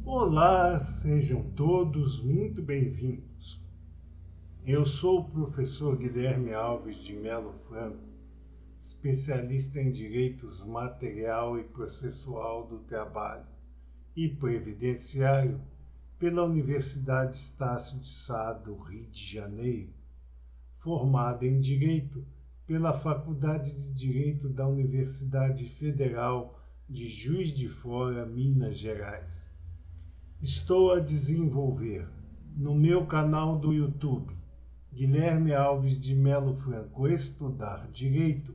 Olá, sejam todos muito bem-vindos. Eu sou o professor Guilherme Alves de Melo Franco, especialista em Direitos Material e Processual do Trabalho e Previdenciário pela Universidade Estácio de Sá do Rio de Janeiro, formado em Direito pela Faculdade de Direito da Universidade Federal de Juiz de Fora, Minas Gerais. Estou a desenvolver no meu canal do YouTube, Guilherme Alves de Melo Franco Estudar Direito,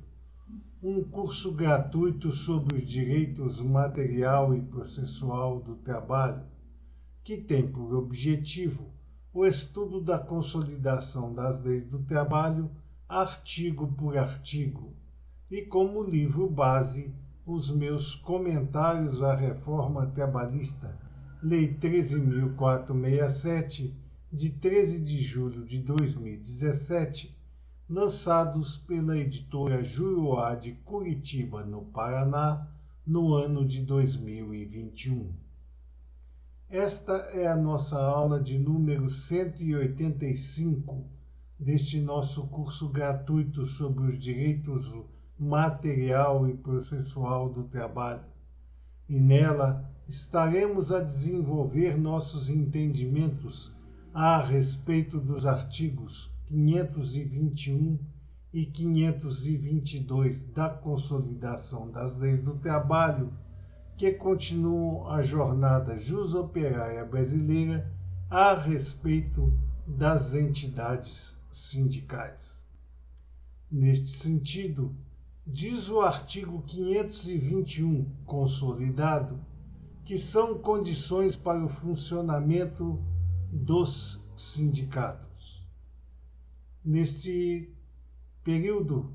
um curso gratuito sobre os direitos material e processual do trabalho, que tem por objetivo o estudo da consolidação das leis do trabalho, artigo por artigo, e como livro base, os meus comentários à reforma trabalhista, Lei 13.467, de 13 de julho de 2017, lançados pela editora Juruá de Curitiba, no Paraná, no ano de 2021. Esta é a nossa aula de número 185 deste nosso curso gratuito sobre os direitos material e processual do trabalho. E nela estaremos a desenvolver nossos entendimentos a respeito dos artigos 521 e 522 da Consolidação das Leis do Trabalho, que continuam a jornada jusoperária brasileira a respeito das entidades sindicais. Neste sentido, diz o artigo 521, consolidado, que são condições para o funcionamento dos sindicatos. Neste período,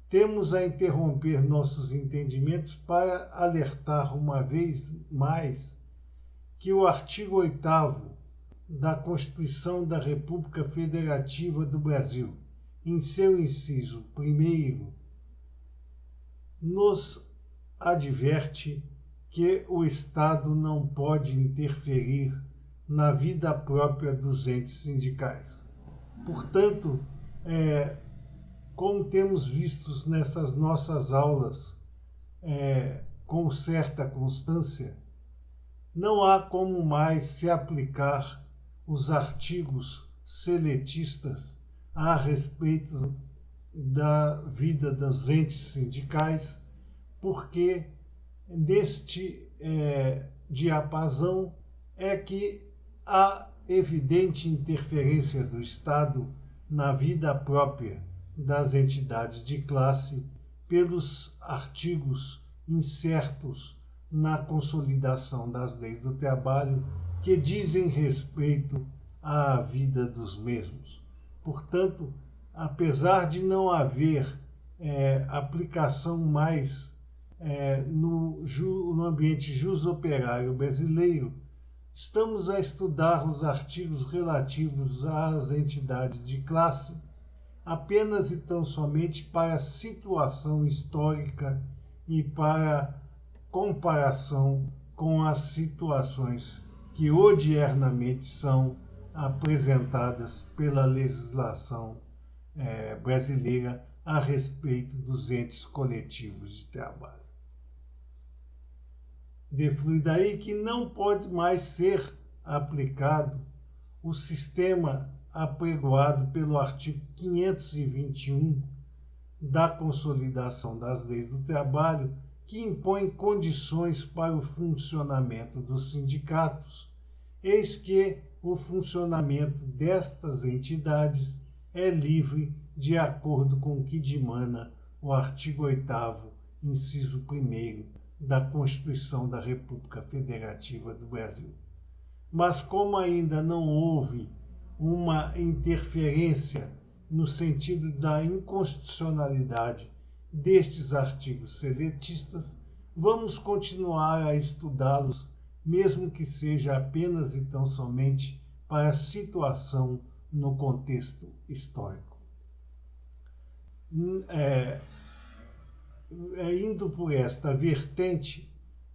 temos a interromper nossos entendimentos para alertar uma vez mais que o artigo 8º da Constituição da República Federativa do Brasil, em seu inciso 1º, nos adverte que o Estado não pode interferir na vida própria dos entes sindicais. Portanto, como temos visto nessas nossas aulas com certa constância, não há como mais se aplicar os artigos seletistas a respeito da vida dos entes sindicais, porque neste diapasão é que há evidente interferência do Estado na vida própria das entidades de classe pelos artigos incertos na consolidação das leis do trabalho que dizem respeito à vida dos mesmos. Portanto, apesar de não haver aplicação mais no ambiente jusoperário brasileiro, estamos a estudar os artigos relativos às entidades de classe apenas e tão somente para a situação histórica e para comparação com as situações que odiernamente são apresentadas pela legislação brasileira a respeito dos entes coletivos de trabalho. Deflui daí que não pode mais ser aplicado o sistema apregoado pelo artigo 521 da Consolidação das Leis do Trabalho, que impõe condições para o funcionamento dos sindicatos, eis que o funcionamento destas entidades é livre de acordo com o que dimana o artigo 8º, inciso 1º da Constituição da República Federativa do Brasil. Mas como ainda não houve uma interferência no sentido da inconstitucionalidade destes artigos seletistas, vamos continuar a estudá-los, mesmo que seja apenas e tão somente para a situação no contexto histórico. Indo por esta vertente,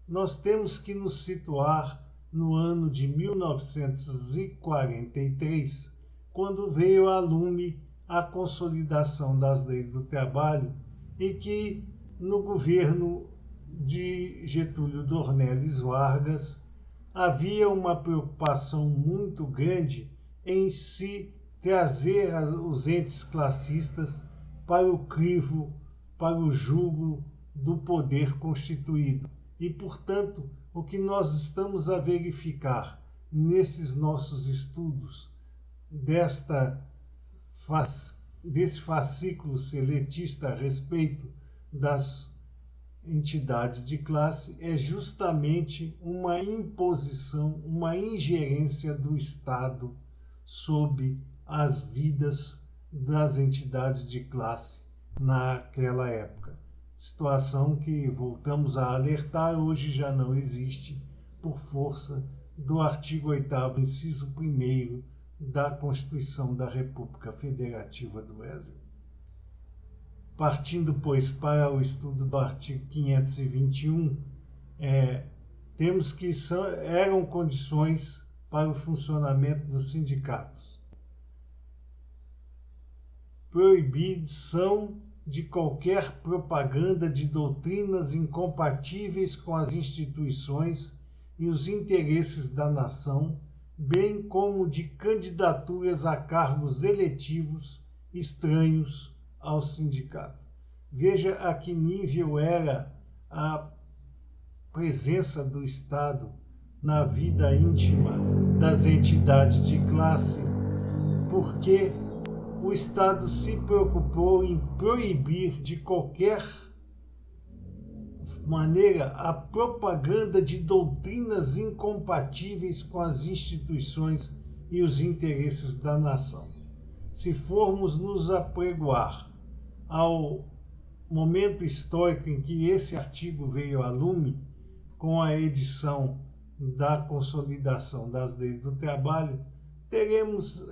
nós temos que nos situar no ano de 1943, quando veio a lume a consolidação das leis do trabalho e que, no governo de Getúlio Dornelles Vargas, havia uma preocupação muito grande em se trazer os entes classistas para o crivo, para o jugo do poder constituído. E, portanto, o que nós estamos a verificar nesses nossos estudos desse fascículo seletista a respeito das entidades de classe é justamente uma imposição, uma ingerência do Estado sobre as vidas das entidades de classe naquela época. Situação que, voltamos a alertar, hoje já não existe por força do artigo 8º, inciso 1º da Constituição da República Federativa do Brasil. Partindo, pois, para o estudo do artigo 521, temos que eram condições para o funcionamento dos sindicatos. Proibição de qualquer propaganda de doutrinas incompatíveis com as instituições e os interesses da nação, bem como de candidaturas a cargos eletivos estranhos ao sindicato. Veja a que nível era a presença do Estado na vida íntima das entidades de classe, porque o Estado se preocupou em proibir de qualquer maneira a propaganda de doutrinas incompatíveis com as instituições e os interesses da nação. Se formos nos apregoar ao momento histórico em que esse artigo veio a lume, com a edição da consolidação das leis do trabalho, teremos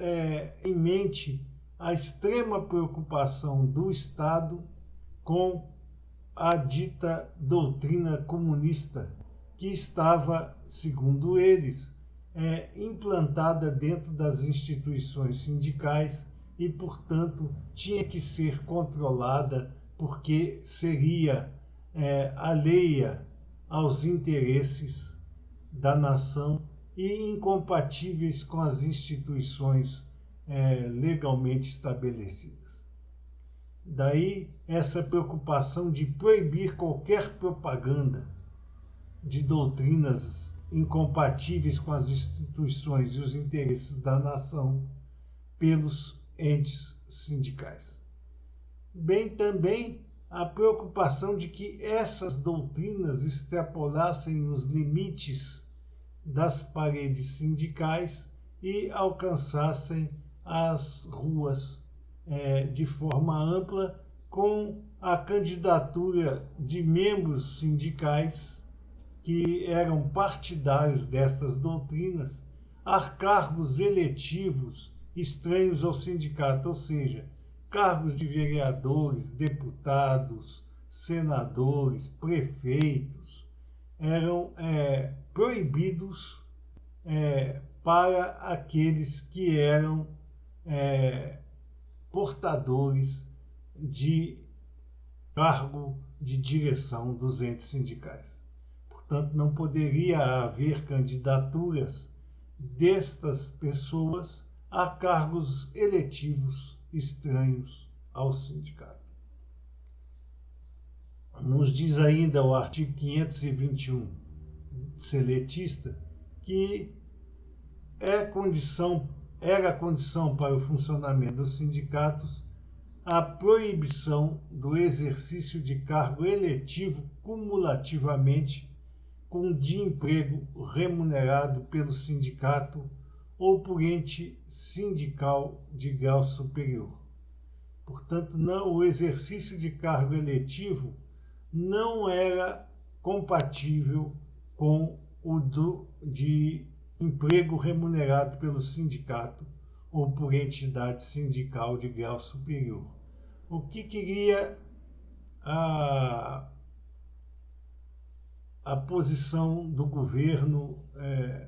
em mente a extrema preocupação do Estado com a dita doutrina comunista, que estava, segundo eles, implantada dentro das instituições sindicais e, portanto, tinha que ser controlada porque seria alheia aos interesses da nação e incompatíveis com as instituições legalmente estabelecidas. Daí essa preocupação de proibir qualquer propaganda de doutrinas incompatíveis com as instituições e os interesses da nação pelos entes sindicais. Bem também a preocupação de que essas doutrinas extrapolassem os limites das paredes sindicais e alcançassem as ruas de forma ampla, com a candidatura de membros sindicais que eram partidários destas doutrinas a cargos eletivos estranhos ao sindicato, ou seja, cargos de vereadores, deputados, senadores, prefeitos, eram proibidos para aqueles que eram portadores de cargo de direção dos entes sindicais. Portanto, não poderia haver candidaturas destas pessoas a cargos eletivos estranhos ao sindicato. Nos diz ainda o artigo 521 seletista que era condição para o funcionamento dos sindicatos a proibição do exercício de cargo eletivo cumulativamente com de emprego remunerado pelo sindicato ou por ente sindical de grau superior. Portanto, o exercício de cargo eletivo não era compatível com o de emprego remunerado pelo sindicato ou por entidade sindical de grau superior. O que queria a posição do governo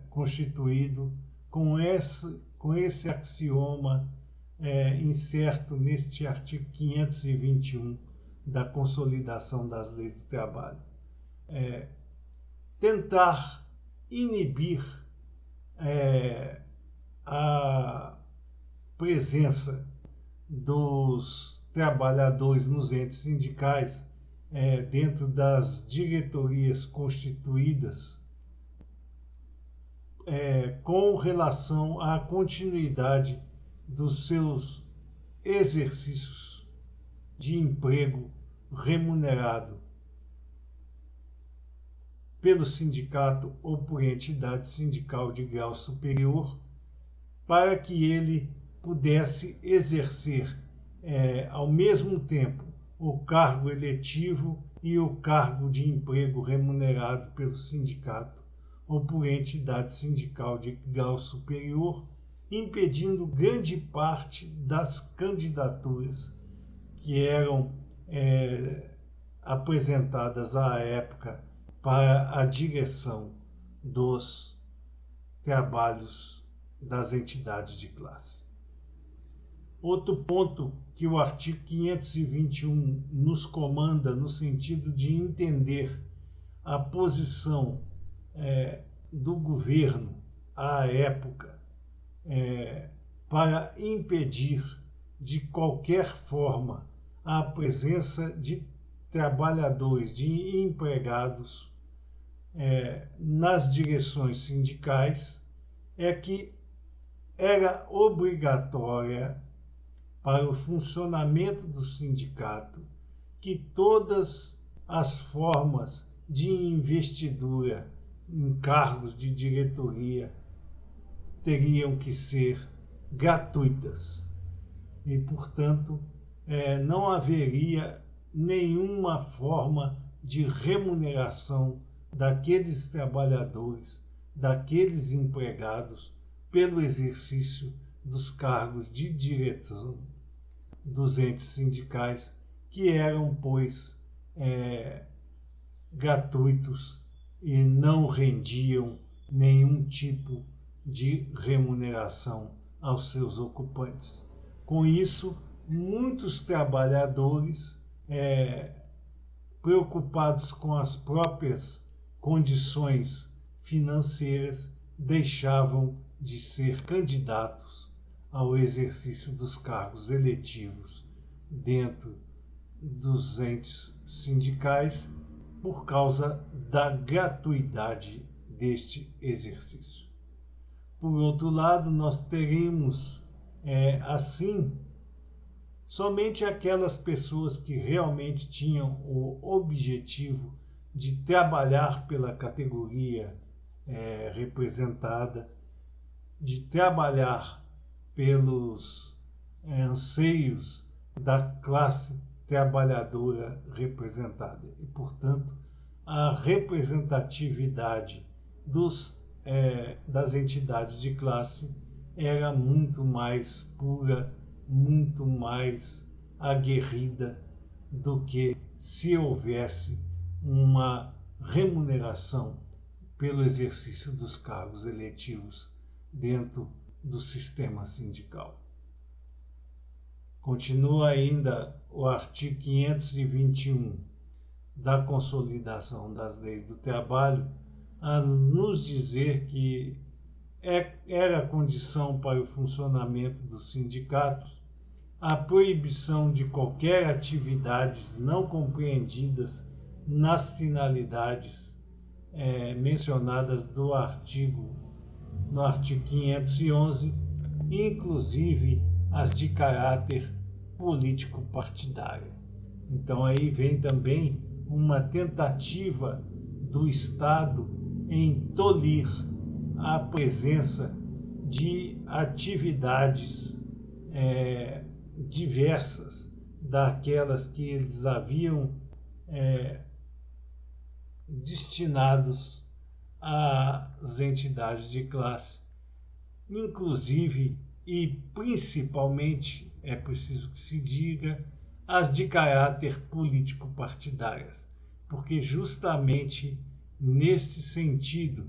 constituído com esse axioma incerto neste artigo 521 da Consolidação das Leis do Trabalho. Tentar inibir a presença dos trabalhadores nos entes sindicais dentro das diretorias constituídas com relação à continuidade dos seus exercícios de emprego remunerado pelo sindicato ou por entidade sindical de grau superior, para que ele pudesse exercer ao mesmo tempo o cargo eletivo e o cargo de emprego remunerado pelo sindicato ou por entidade sindical de grau superior, impedindo grande parte das candidaturas que eram apresentadas à época para a direção dos trabalhos das entidades de classe. Outro ponto que o artigo 521 nos comanda no sentido de entender a posição do governo à época para impedir de qualquer forma a presença de trabalhadores, de empregados nas direções sindicais, é que era obrigatória para o funcionamento do sindicato que todas as formas de investidura em cargos de diretoria teriam que ser gratuitas e, portanto, não haveria nenhuma forma de remuneração daqueles trabalhadores, daqueles empregados, pelo exercício dos cargos de direção dos entes sindicais, que eram, pois, gratuitos e não rendiam nenhum tipo de remuneração aos seus ocupantes. Com isso, muitos trabalhadores, preocupados com as próprias condições financeiras, deixavam de ser candidatos ao exercício dos cargos eletivos dentro dos entes sindicais por causa da gratuidade deste exercício. Por outro lado, nós teremos, assim, somente aquelas pessoas que realmente tinham o objetivo de trabalhar pela categoria representada, de trabalhar pelos anseios da classe trabalhadora representada. E, portanto, a representatividade das entidades de classe era muito mais pura, muito mais aguerrida do que se houvesse uma remuneração pelo exercício dos cargos eletivos dentro do sistema sindical. Continua ainda o artigo 521 da Consolidação das Leis do Trabalho a nos dizer que era condição para o funcionamento dos sindicatos a proibição de qualquer atividades não compreendidas nas finalidades mencionadas no artigo 511, inclusive as de caráter político-partidário. Então aí vem também uma tentativa do Estado em tolir a presença de atividades diversas daquelas que eles haviam destinados às entidades de classe, inclusive e principalmente, é preciso que se diga, as de caráter político-partidárias, porque justamente neste sentido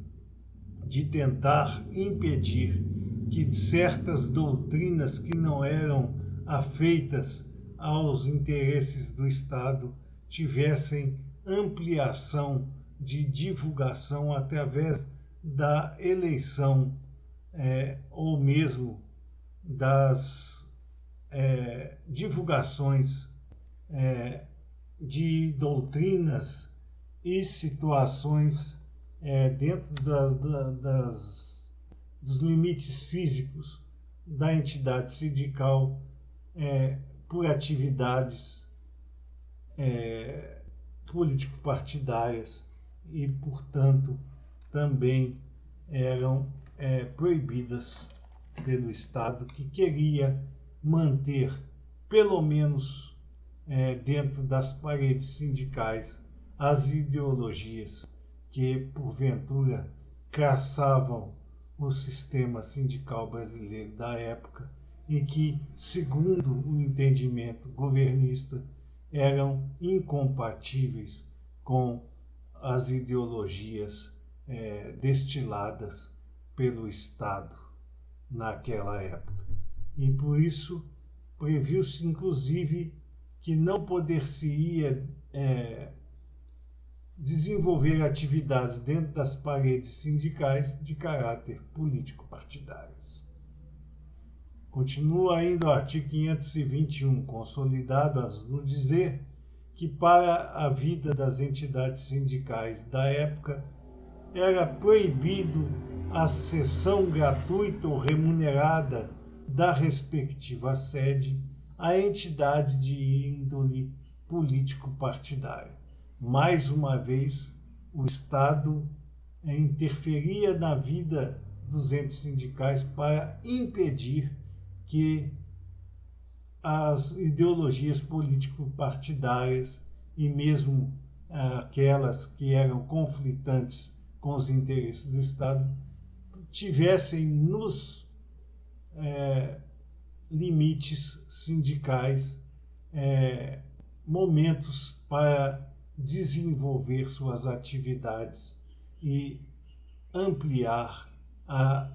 de tentar impedir que certas doutrinas que não eram afeitas aos interesses do Estado tivessem ampliação de divulgação através da eleição ou mesmo das divulgações de doutrinas e situações dentro dos limites físicos da entidade sindical por atividades político-partidárias e, portanto, também eram proibidas pelo Estado, que queria manter, pelo menos dentro das paredes sindicais, as ideologias que, porventura, caçavam o sistema sindical brasileiro da época e que, segundo o entendimento governista, eram incompatíveis com as ideologias destiladas pelo Estado naquela época. E por isso previu-se, inclusive, que não poder-se-ia desenvolver atividades dentro das paredes sindicais de caráter político-partidárias. Continua ainda o artigo 521, consolidado no dizer que para a vida das entidades sindicais da época era proibido a cessão gratuita ou remunerada da respectiva sede à entidade de índole político-partidária. Mais uma vez, o Estado interferia na vida dos entes sindicais para impedir que as ideologias político-partidárias e mesmo aquelas que eram conflitantes com os interesses do Estado tivessem nos limites sindicais momentos para desenvolver suas atividades e ampliar a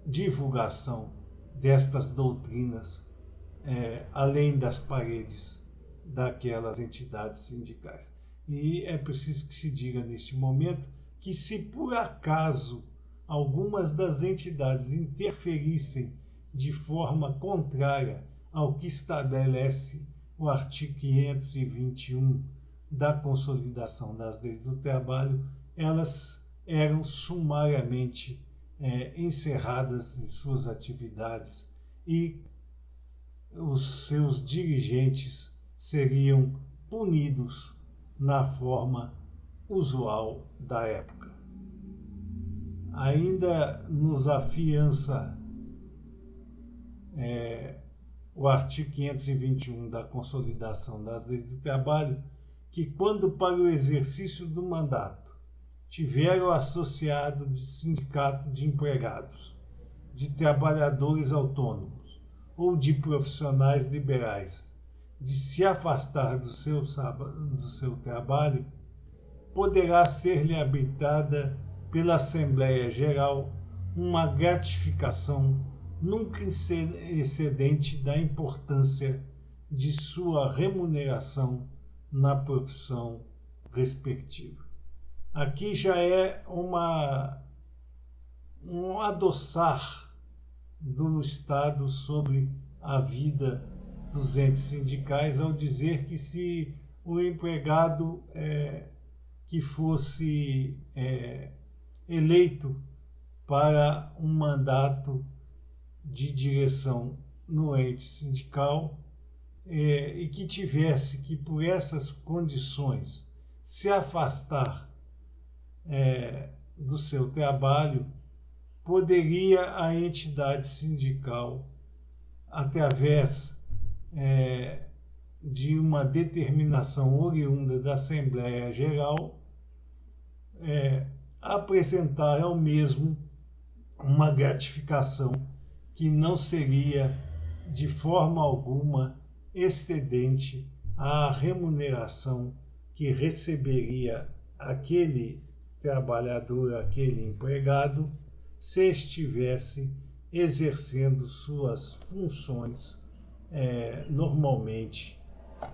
divulgação destas doutrinas além das paredes daquelas entidades sindicais. E é preciso que se diga neste momento que, se por acaso algumas das entidades interferissem de forma contrária ao que estabelece o artigo 521 da Consolidação das Leis do Trabalho, elas eram sumariamente encerradas em suas atividades e os seus dirigentes seriam punidos na forma usual da época. Ainda nos afiança o artigo 521 da Consolidação das Leis do Trabalho, que quando para o exercício do mandato tiveram associado de sindicato de empregados, de trabalhadores autônomos ou de profissionais liberais, de se afastar do seu trabalho, poderá ser-lhe habilitada pela Assembleia Geral uma gratificação nunca excedente da importância de sua remuneração na profissão respectiva. Aqui já é um adoçar do Estado sobre a vida dos entes sindicais ao dizer que, se o empregado que fosse eleito para um mandato de direção no ente sindical e que tivesse que, por essas condições, se afastar do seu trabalho, poderia a entidade sindical, através de uma determinação oriunda da Assembleia Geral, apresentar ao mesmo uma gratificação que não seria de forma alguma excedente à remuneração que receberia aquele trabalhador, aquele empregado, se estivesse exercendo suas funções normalmente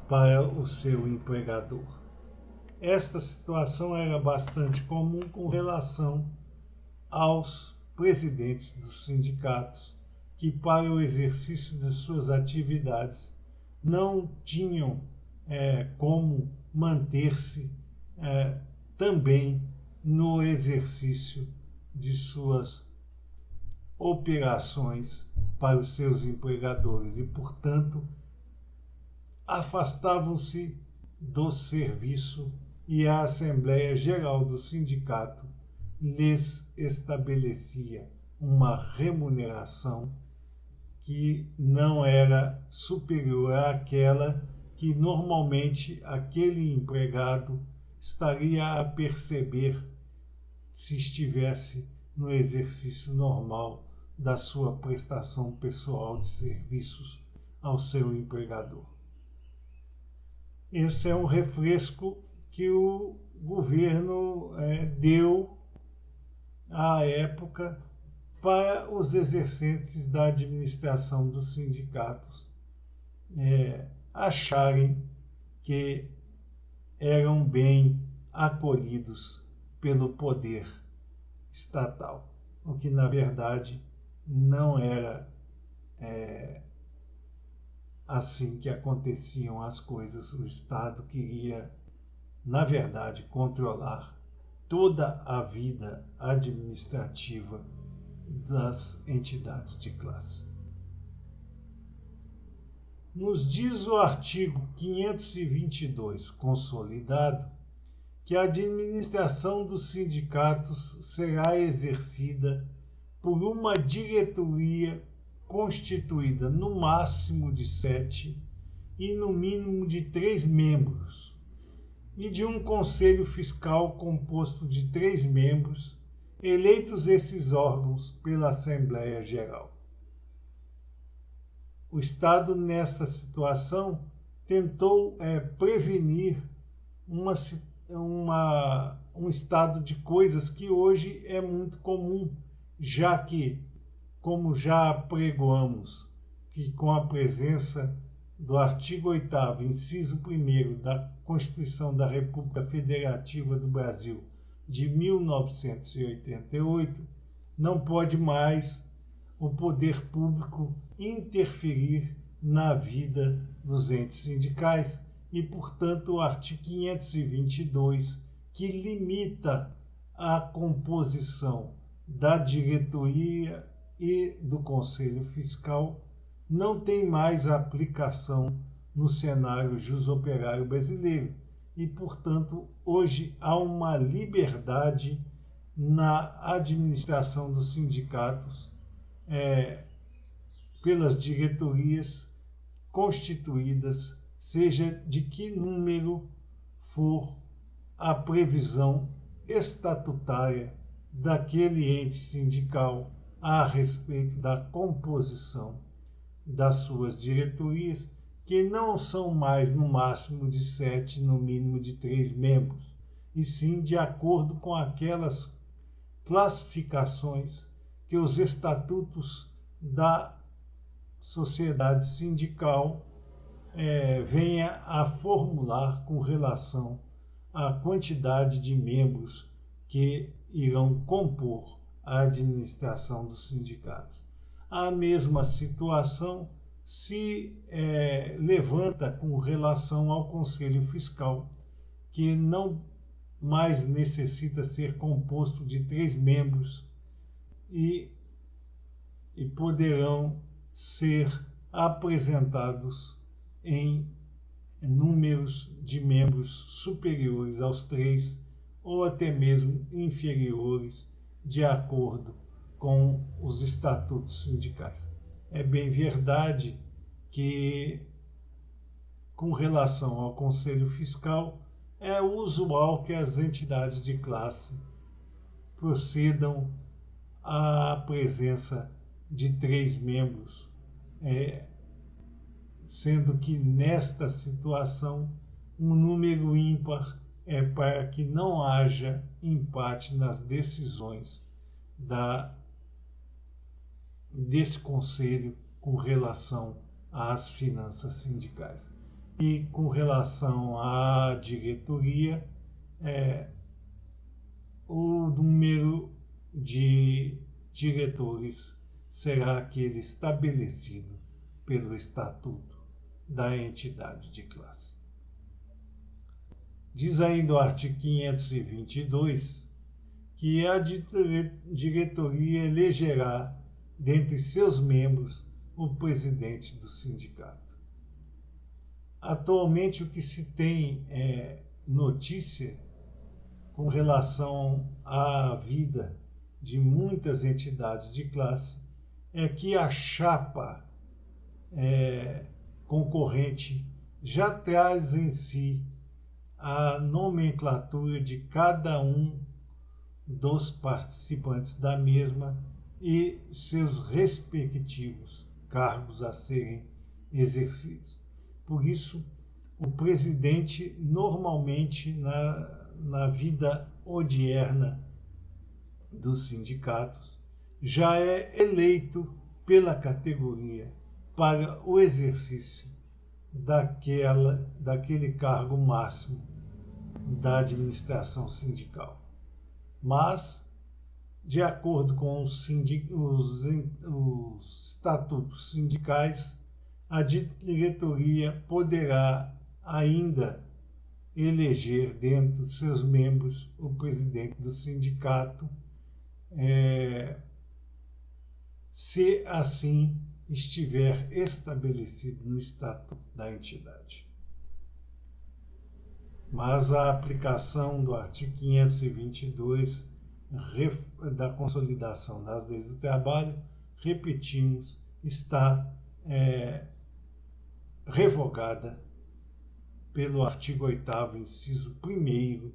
para o seu empregador. Esta situação era bastante comum com relação aos presidentes dos sindicatos, que para o exercício de suas atividades não tinham como manter-se também no exercício de suas operações para os seus empregadores e, portanto, afastavam-se do serviço, e a Assembleia Geral do Sindicato lhes estabelecia uma remuneração que não era superior àquela que normalmente aquele empregado estaria a perceber se estivesse no exercício normal da sua prestação pessoal de serviços ao seu empregador. Esse é um refresco que o governo deu à época para os exercentes da administração dos sindicatos acharem que eram bem acolhidos pelo poder estatal, o que na verdade não era assim que aconteciam as coisas. O Estado queria, na verdade, controlar toda a vida administrativa das entidades de classe. Nos diz o artigo 522, consolidado, que a administração dos sindicatos será exercida por uma diretoria constituída no máximo de 7 e no mínimo de 3 membros, e de um conselho fiscal composto de 3 membros, eleitos esses órgãos pela Assembleia Geral. O Estado, nesta situação, tentou prevenir um estado de coisas que hoje é muito comum, já que, como já apregoamos, que com a presença do artigo 8º, inciso 1º da Constituição da República Federativa do Brasil de 1988, não pode mais o poder público interferir na vida dos entes sindicais e, portanto, o artigo 522, que limita a composição da diretoria e do Conselho Fiscal, não tem mais aplicação no cenário jusoperário brasileiro e, portanto, hoje há uma liberdade na administração dos sindicatos pelas diretorias constituídas, seja de que número for a previsão estatutária daquele ente sindical a respeito da composição das suas diretorias, que não são mais no máximo de 7, no mínimo de 3 membros, e sim de acordo com aquelas classificações que os estatutos da sociedade sindical venha a formular com relação à quantidade de membros que irão compor a administração dos sindicatos. A mesma situação se levanta com relação ao Conselho Fiscal, que não mais necessita ser composto de 3 membros e poderão ser apresentados em números de membros superiores aos 3 ou até mesmo inferiores, de acordo com os estatutos sindicais. É bem verdade que, com relação ao Conselho Fiscal, é usual que as entidades de classe procedam à presença de 3 membros, sendo que nesta situação Um número ímpar é para que não haja empate nas decisões desse conselho com relação às finanças sindicais. E com relação à diretoria, o número de diretores será aquele estabelecido pelo Estatuto da entidade de classe. Diz ainda o artigo 522 que a diretoria elegerá dentre seus membros o presidente do sindicato. Atualmente, o que se tem notícia com relação à vida de muitas entidades de classe é que a chapa concorrente já traz em si a nomenclatura de cada um dos participantes da mesma e seus respectivos cargos a serem exercidos. Por isso, o presidente, normalmente, na vida odierna dos sindicatos, já é eleito pela categoria para o exercício daquele cargo máximo da administração sindical. Mas, de acordo com os estatutos sindicais, a diretoria poderá ainda eleger dentre os seus membros o presidente do sindicato, se assim estiver estabelecido no estatuto da entidade. Mas a aplicação do artigo 522 da Consolidação das Leis do Trabalho, repetimos, está revogada pelo artigo 8º, inciso 1º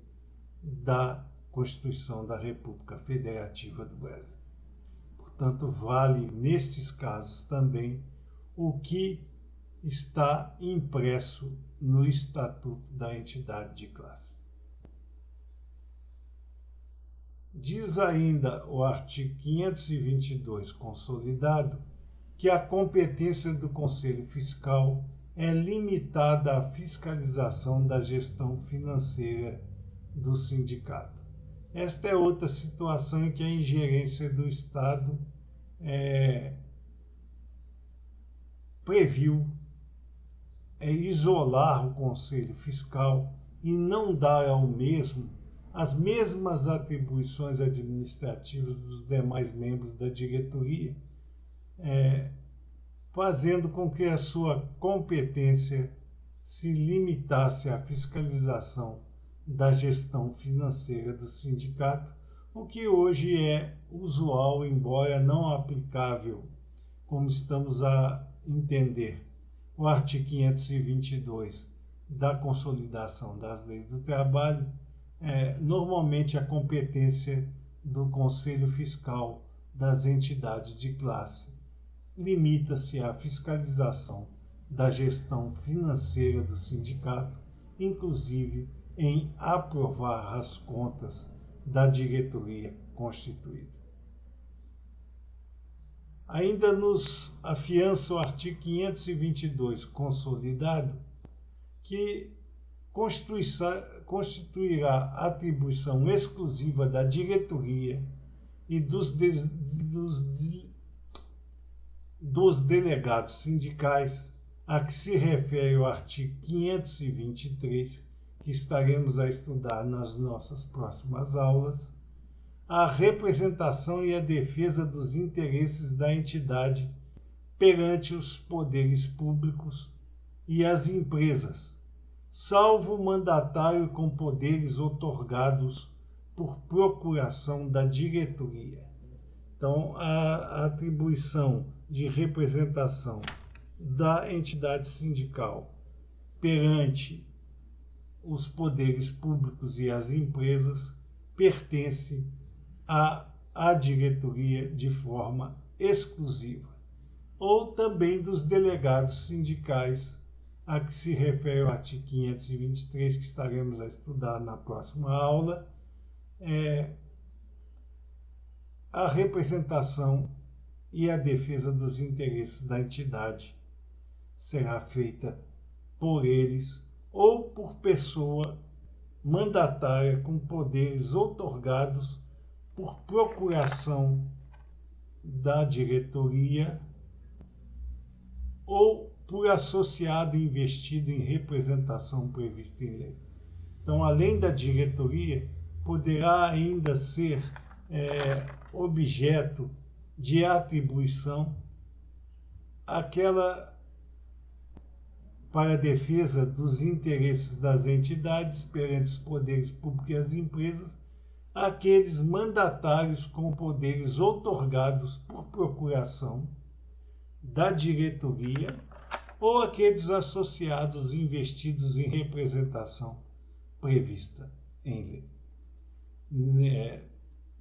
da Constituição da República Federativa do Brasil. Portanto, vale nestes casos também o que está impresso no Estatuto da entidade de classe. Diz ainda o artigo 522 consolidado que a competência do Conselho Fiscal é limitada à fiscalização da gestão financeira do sindicato. Esta é outra situação em que a ingerência do Estado previu isolar o Conselho Fiscal e não dar ao mesmo as mesmas atribuições administrativas dos demais membros da diretoria, fazendo com que a sua competência se limitasse à fiscalização da gestão financeira do sindicato, o que hoje é usual, embora não aplicável, como estamos a entender o artigo 522 da Consolidação das Leis do Trabalho. Normalmente a competência do Conselho Fiscal das entidades de classe limita-se à fiscalização da gestão financeira do sindicato, inclusive em aprovar as contas da diretoria constituída. Ainda nos afiança o artigo 522 consolidado, que constituirá atribuição exclusiva da diretoria e dos delegados sindicais, a que se refere o artigo 523, que estaremos a estudar nas nossas próximas aulas, a representação e a defesa dos interesses da entidade perante os poderes públicos e as empresas, salvo o mandatário com poderes outorgados por procuração da diretoria. Então, a atribuição de representação da entidade sindical perante os poderes públicos e as empresas pertence à diretoria de forma exclusiva, ou também dos delegados sindicais, a que se refere o artigo 523, que estaremos a estudar na próxima aula, a representação e a defesa dos interesses da entidade será feita por eles ou por pessoa mandatária com poderes outorgados por procuração da diretoria ou por associado investido em representação prevista em lei. Então, além da diretoria, poderá ainda ser objeto de atribuição aquela para a defesa dos interesses das entidades perante os poderes públicos e as empresas, aqueles mandatários com poderes outorgados por procuração da diretoria ou aqueles associados investidos em representação prevista em lei.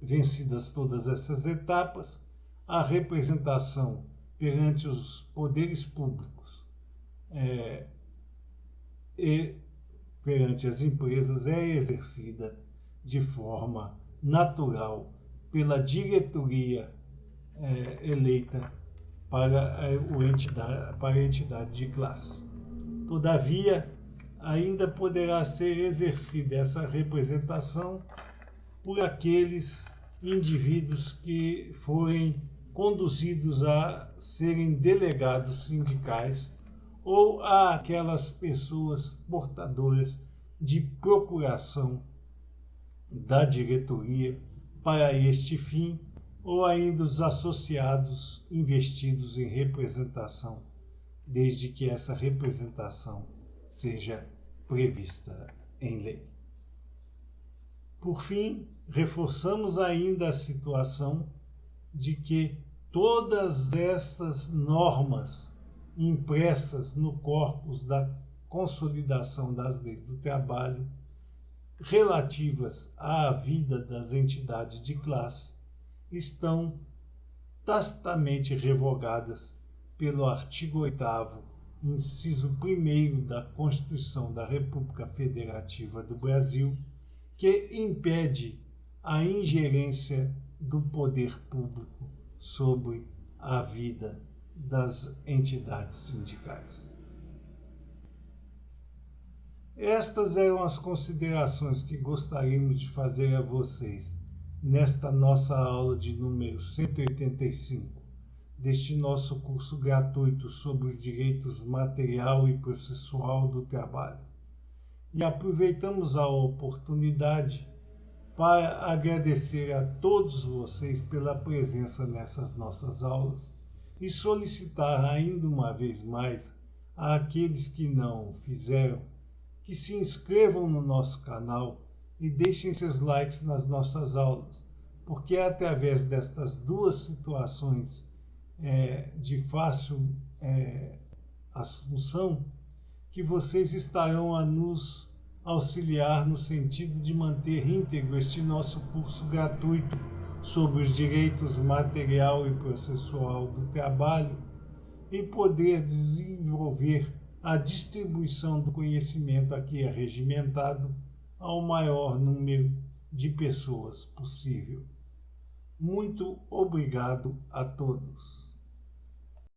Vencidas todas essas etapas, a representação perante os poderes públicos e perante as empresas é exercida de forma natural pela diretoria eleita para a entidade de classe. Todavia, ainda poderá ser exercida essa representação por aqueles indivíduos que forem conduzidos a serem delegados sindicais ou aquelas pessoas portadoras de procuração da diretoria para este fim, ou ainda os associados investidos em representação, desde que essa representação seja prevista em lei. Por fim, reforçamos ainda a situação de que todas estas normas impressas no corpus da consolidação das leis do trabalho relativas à vida das entidades de classe estão tacitamente revogadas pelo artigo 8º, inciso 1º da Constituição da República Federativa do Brasil, que impede a ingerência do poder público sobre a vida das entidades sindicais. Estas eram as considerações que gostaríamos de fazer a vocês nesta nossa aula de número 185 deste nosso curso gratuito sobre os direitos material e processual do trabalho. E aproveitamos a oportunidade para agradecer a todos vocês pela presença nessas nossas aulas e solicitar ainda uma vez mais àqueles que não fizeram que se inscrevam no nosso canal e deixem seus likes nas nossas aulas, porque é através destas duas situações de fácil assunção que vocês estarão a nos auxiliar no sentido de manter íntegro este nosso curso gratuito sobre os direitos material e processual do trabalho e poder desenvolver a distribuição do conhecimento aqui regimentado ao maior número de pessoas possível. Muito obrigado a todos.